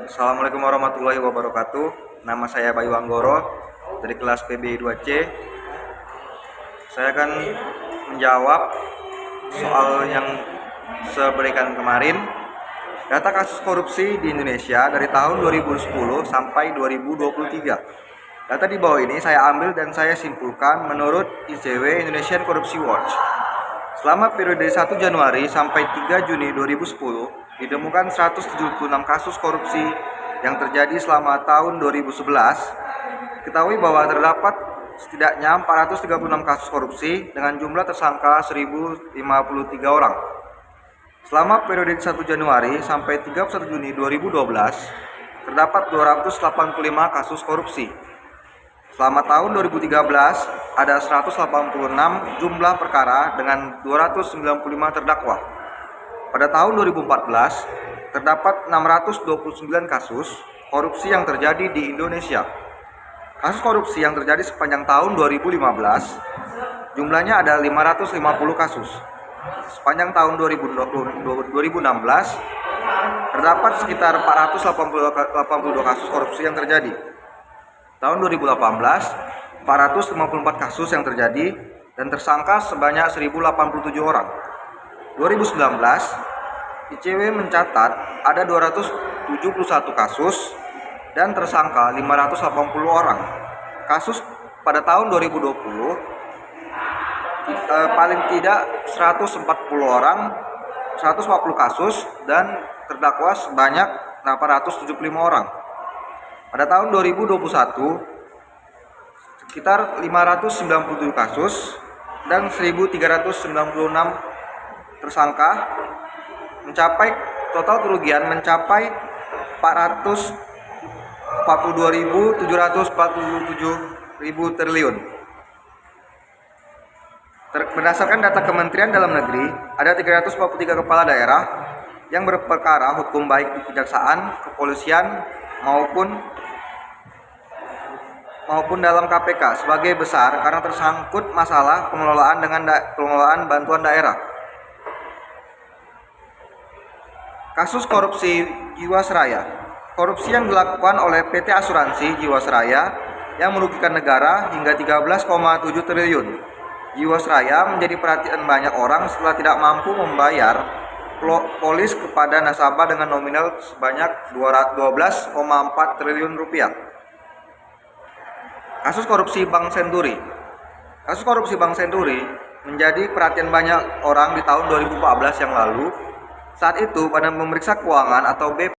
Assalamualaikum warahmatullahi wabarakatuh. Nama saya Bayu Anggoro dari kelas PB 2C. Saya akan menjawab soal yang saya berikan kemarin. Data kasus korupsi di Indonesia dari tahun 2010 sampai 2023. Data di bawah ini saya ambil dan saya simpulkan menurut ICW Indonesian Corruption Watch. Selama periode 1 Januari sampai 3 Juni 2010, ditemukan 176 kasus korupsi yang terjadi selama tahun 2011. Ketahui bahwa terdapat setidaknya 436 kasus korupsi dengan jumlah tersangka 1053 orang. Selama periode 1 Januari sampai 31 Juni 2012, terdapat 285 kasus korupsi. Selama tahun 2013, ada 186 jumlah perkara dengan 295 terdakwa. Pada tahun 2014, terdapat 629 kasus korupsi yang terjadi di Indonesia. Kasus korupsi yang terjadi sepanjang tahun 2015, jumlahnya ada 550 kasus. Sepanjang tahun 2016, terdapat sekitar 482 kasus korupsi yang terjadi. Tahun 2018, 454 kasus yang terjadi dan tersangka sebanyak 1087 orang. 2019, ICW mencatat ada 271 kasus dan tersangka 580 orang. Kasus pada tahun 2020 paling tidak 140 orang, 140 kasus dan terdakwa sebanyak 875 orang. Pada tahun 2021 sekitar 597 kasus dan 1396 tersangka, mencapai total kerugian mencapai 442.747 triliun. Berdasarkan data Kementerian Dalam Negeri, ada 343 kepala daerah yang berperkara hukum baik di kejaksaan, kepolisian maupun dalam KPK sebagai besar karena tersangkut masalah pengelolaan pengelolaan bantuan daerah. Kasus korupsi Jiwasraya. Korupsi yang dilakukan oleh PT Asuransi Jiwasraya yang merugikan negara hingga 13,7 triliun. Jiwasraya menjadi perhatian banyak orang setelah tidak mampu membayar polis kepada nasabah dengan nominal sebanyak 12,4 triliun rupiah. Kasus korupsi Bank Senturi. Kasus korupsi Bank Senturi menjadi perhatian banyak orang di tahun 2014 yang lalu. Saat itu Badan Pemeriksa Keuangan atau BP